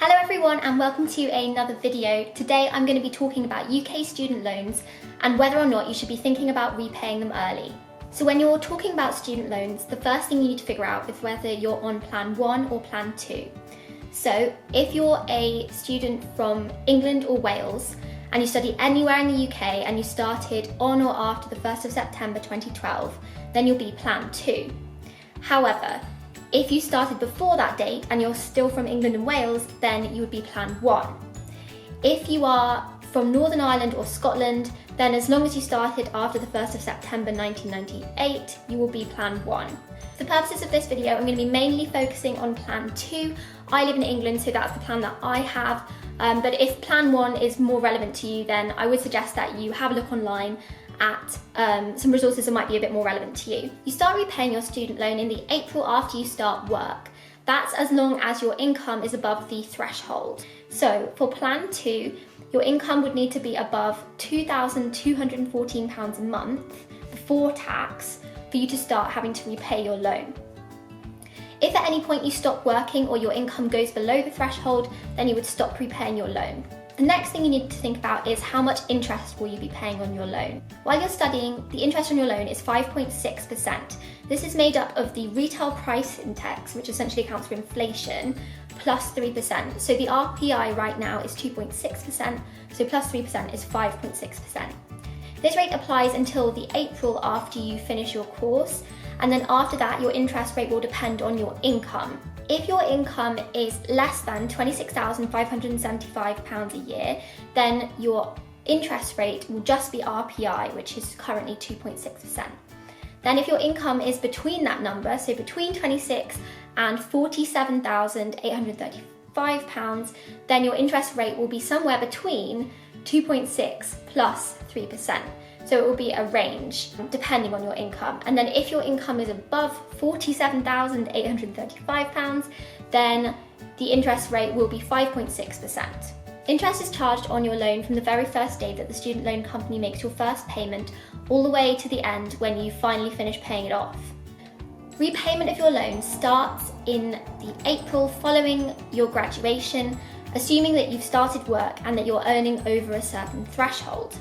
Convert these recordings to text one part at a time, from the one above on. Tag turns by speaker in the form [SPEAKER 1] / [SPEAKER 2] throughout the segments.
[SPEAKER 1] Hello everyone and welcome to another video. Today I'm going to be talking about UK student loans and whether or not you should be thinking about repaying them early. So when you're talking about student loans, the first thing you need to figure out is whether you're on plan 1 or plan 2. So if you're a student from England or Wales and you study anywhere in the UK and you started on or after the 1st of September 2012, then you'll be plan 2. However, if you started before that date and you're still from England and Wales, then you would be plan 1. If you are from Northern Ireland or Scotland, then as long as you started after the 1st of September 1998, you will be plan 1. For the purposes of this video, I'm going to be mainly focusing on plan 2. I live in England, so that's the plan that I have. But if plan 1 is more relevant to you, then I would suggest that you have a look online at some resources that might be a bit more relevant to you. You start repaying your student loan in the April after you start work. That's as long as your income is above the threshold. So for plan 2, your income would need to be above £2,214 a month before tax for you to start having to repay your loan. If at any point you stop working or your income goes below the threshold, then you would stop repaying your loan. The next thing you need to think about is how much interest will you be paying on your loan. While you're studying, the interest on your loan is 5.6%. This is made up of the retail price index, which essentially accounts for inflation, plus 3%. So the RPI right now is 2.6%, so plus 3% is 5.6%. This rate applies until the April after you finish your course, and then after that your interest rate will depend on your income. If your income is less than £26,575 a year, then your interest rate will just be RPI, which is currently 2.6%. Then if your income is between that number, so between £26,000 and £47,835, then your interest rate will be somewhere between 2.6 plus 3%. So it will be a range depending on your income. And then if your income is above £47,835, then the interest rate will be 5.6%. Interest is charged on your loan from the very first day that the student loan company makes your first payment all the way to the end when you finally finish paying it off. Repayment of your loan starts in the April following your graduation, assuming that you've started work and that you're earning over a certain threshold.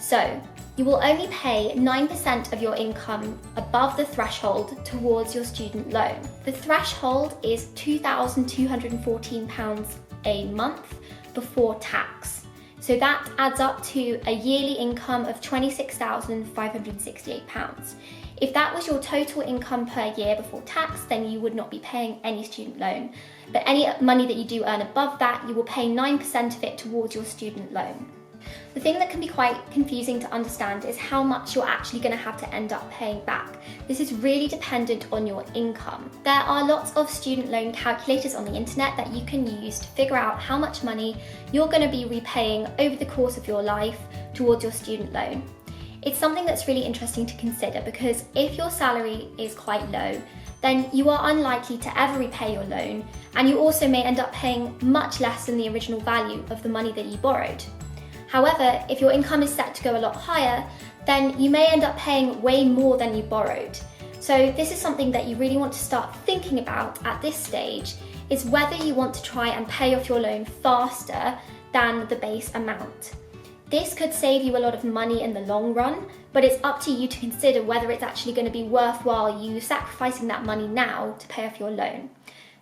[SPEAKER 1] So, you will only pay 9% of your income above the threshold towards your student loan. The threshold is £2,214 a month before tax. So that adds up to a yearly income of £26,568. If that was your total income per year before tax, then you would not be paying any student loan. But any money that you do earn above that, you will pay 9% of it towards your student loan. The thing that can be quite confusing to understand is how much you're actually going to have to end up paying back. This is really dependent on your income. There are lots of student loan calculators on the internet that you can use to figure out how much money you're going to be repaying over the course of your life towards your student loan. It's something that's really interesting to consider because if your salary is quite low, then you are unlikely to ever repay your loan, and you also may end up paying much less than the original value of the money that you borrowed. However, if your income is set to go a lot higher, then you may end up paying way more than you borrowed. So this is something that you really want to start thinking about at this stage, is whether you want to try and pay off your loan faster than the base amount. This could save you a lot of money in the long run, but it's up to you to consider whether it's actually going to be worthwhile you sacrificing that money now to pay off your loan.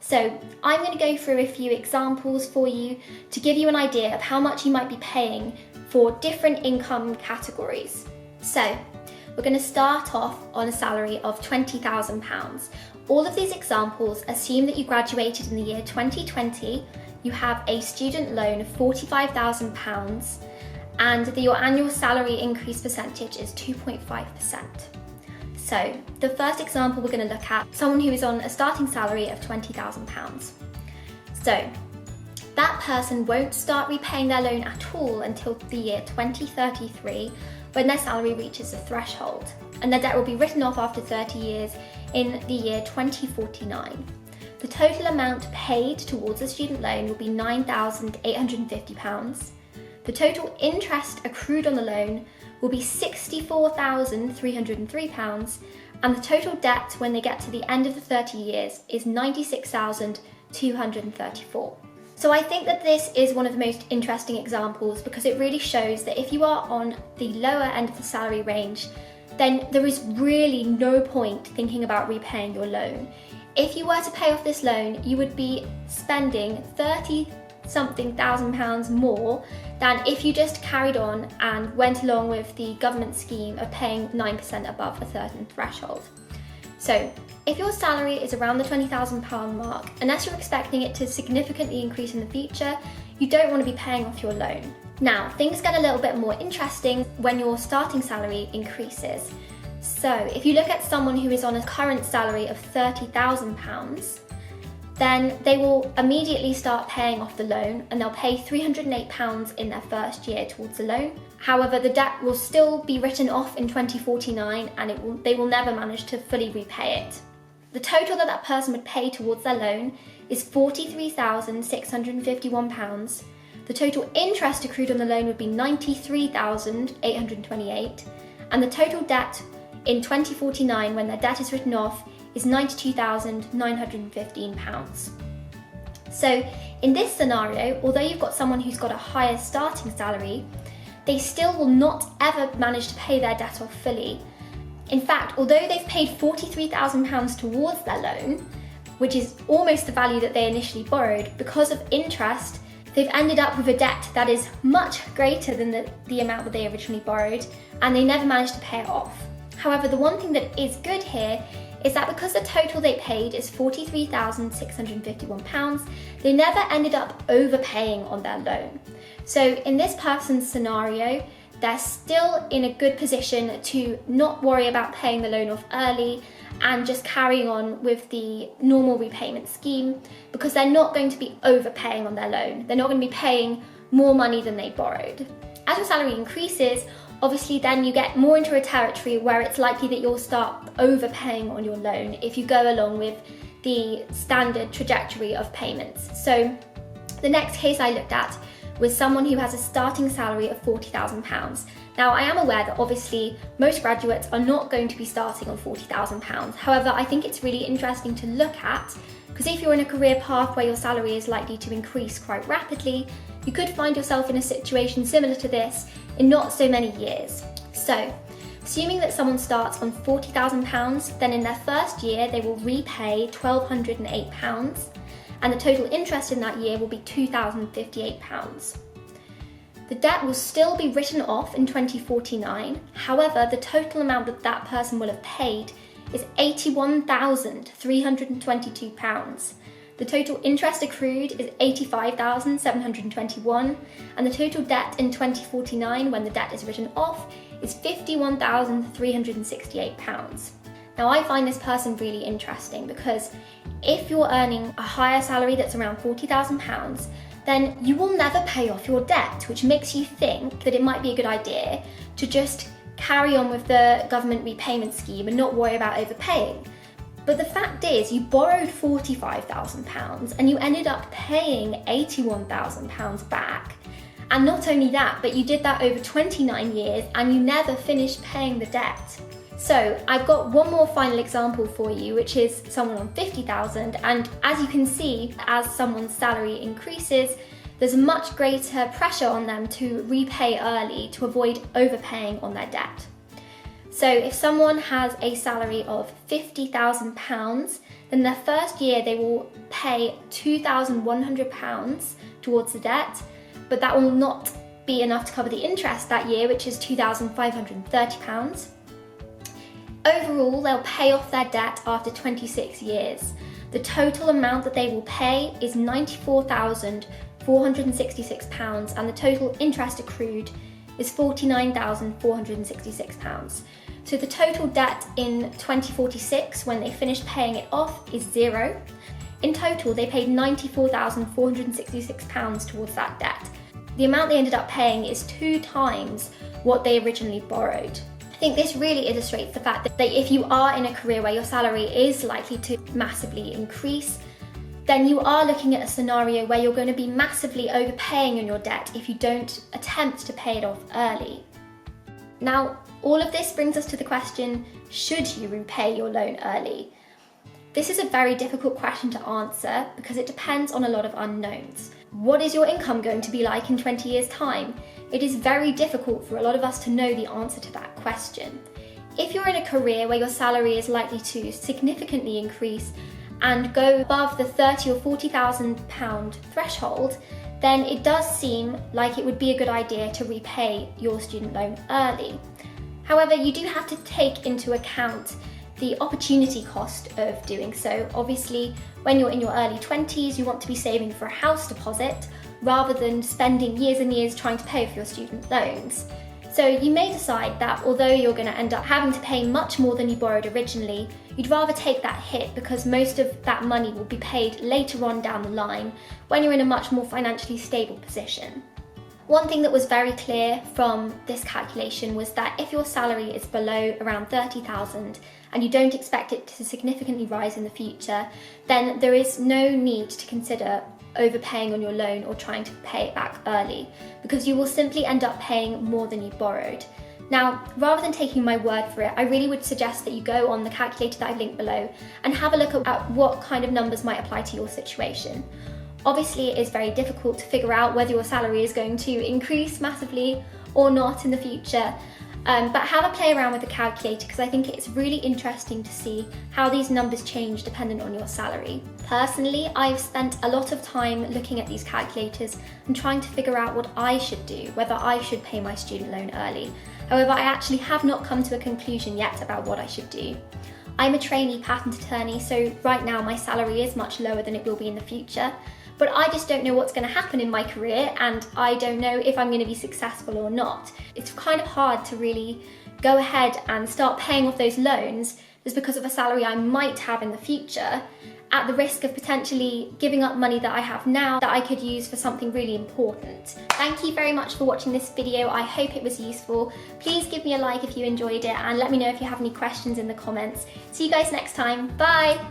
[SPEAKER 1] So I'm going to go through a few examples for you to give you an idea of how much you might be paying for different income categories. So we're going to start off on a salary of £20,000. All of these examples assume that you graduated in the year 2020, you have a student loan of £45,000 and that your annual salary increase percentage is 2.5%. So the first example we're going to look at, someone who is on a starting salary of £20,000. So that person won't start repaying their loan at all until the year 2033 when their salary reaches the threshold, and their debt will be written off after 30 years in the year 2049. The total amount paid towards the student loan will be £9,850. The total interest accrued on the loan will be £64,303, and the total debt when they get to the end of the 30 years is £96,234. So I think that this is one of the most interesting examples because it really shows that if you are on the lower end of the salary range, then there is really no point thinking about repaying your loan. If you were to pay off this loan, you would be spending £30-something thousand more than if you just carried on and went along with the government scheme of paying 9% above a certain threshold. So if your salary is around the £20,000 mark, unless you're expecting it to significantly increase in the future, you don't want to be paying off your loan. Now, things get a little bit more interesting when your starting salary increases. So if you look at someone who is on a current salary of £30,000, then they will immediately start paying off the loan and they'll pay £308 in their first year towards the loan. However, the debt will still be written off in 2049 and they will never manage to fully repay it. The total that person would pay towards their loan is £43,651. The total interest accrued on the loan would be £93,828, and the total debt in 2049 when their debt is written off is £92,915. So in this scenario, although you've got someone who's got a higher starting salary, they still will not ever manage to pay their debt off fully. In fact, although they've paid £43,000 towards their loan, which is almost the value that they initially borrowed, because of interest, they've ended up with a debt that is much greater than the amount that they originally borrowed, and they never managed to pay it off. However, the one thing that is good here is that because the total they paid is £43,651, they never ended up overpaying on their loan. So in this person's scenario, they're still in a good position to not worry about paying the loan off early and just carrying on with the normal repayment scheme because they're not going to be overpaying on their loan. They're not going to be paying more money than they borrowed. As your salary increases, obviously then you get more into a territory where it's likely that you'll start overpaying on your loan if you go along with the standard trajectory of payments. So the next case I looked at was someone who has a starting salary of £40,000. Now, I am aware that obviously most graduates are not going to be starting on £40,000. However, I think it's really interesting to look at because if you're in a career path where your salary is likely to increase quite rapidly, you could find yourself in a situation similar to this in not so many years. So, assuming that someone starts on £40,000, then in their first year they will repay £1,208. and the total interest in that year will be £2,058. The debt will still be written off in 2049, however, the total amount that that person will have paid is £81,322. The total interest accrued is £85,721, and the total debt in 2049, when the debt is written off, is £51,368. Now, I find this person really interesting because if you're earning a higher salary that's around £40,000, then you will never pay off your debt, which makes you think that it might be a good idea to just carry on with the government repayment scheme and not worry about overpaying. But the fact is, you borrowed £45,000 and you ended up paying £81,000 back. And not only that, but you did that over 29 years and you never finished paying the debt. So I've got one more final example for you, which is someone on £50,000, and as you can see, as someone's salary increases, there's much greater pressure on them to repay early to avoid overpaying on their debt. So if someone has a salary of £50,000, then their first year they will pay £2,100 towards the debt, but that will not be enough to cover the interest that year, which is £2,530. Overall, they'll pay off their debt after 26 years. The total amount that they will pay is £94,466, and the total interest accrued is £49,466. So the total debt in 2046, when they finish paying it off, is zero. In total, they paid £94,466 towards that debt. The amount they ended up paying is 2 times what they originally borrowed. I think this really illustrates the fact that if you are in a career where your salary is likely to massively increase, then you are looking at a scenario where you're going to be massively overpaying on your debt if you don't attempt to pay it off early. Now, all of this brings us to the question, should you repay your loan early? This is a very difficult question to answer because it depends on a lot of unknowns. what is your income going to be like in 20 years' time? It is very difficult for a lot of us to know the answer to that question. If you're in a career where your salary is likely to significantly increase and go above the £30,000 or £40,000 threshold, then it does seem like it would be a good idea to repay your student loan early. However, you do have to take into account the opportunity cost of doing so. Obviously, when you're in your early 20s, you want to be saving for a house deposit rather than spending years and years trying to pay for your student loans. So you may decide that although you're going to end up having to pay much more than you borrowed originally, you'd rather take that hit because most of that money will be paid later on down the line when you're in a much more financially stable position. One thing that was very clear from this calculation was that if your salary is below around £30,000 and you don't expect it to significantly rise in the future, then there is no need to consider overpaying on your loan or trying to pay it back early, because you will simply end up paying more than you borrowed. Now, rather than taking my word for it, I really would suggest that you go on the calculator that I've linked below and have a look at what kind of numbers might apply to your situation. Obviously, it is very difficult to figure out whether your salary is going to increase massively or not in the future, but have a play around with the calculator because I think it's really interesting to see how these numbers change dependent on your salary. Personally, I've spent a lot of time looking at these calculators and trying to figure out what I should do, whether I should pay my student loan early. However, I actually have not come to a conclusion yet about what I should do. I'm a trainee patent attorney, so right now my salary is much lower than it will be in the future. But I just don't know what's going to happen in my career, and I don't know if I'm going to be successful or not. It's kind of hard to really go ahead and start paying off those loans just because of a salary I might have in the future, at the risk of potentially giving up money that I have now that I could use for something really important. Thank you very much for watching this video. I hope it was useful. Please give me a like if you enjoyed it and let me know if you have any questions in the comments. See you guys next time. Bye!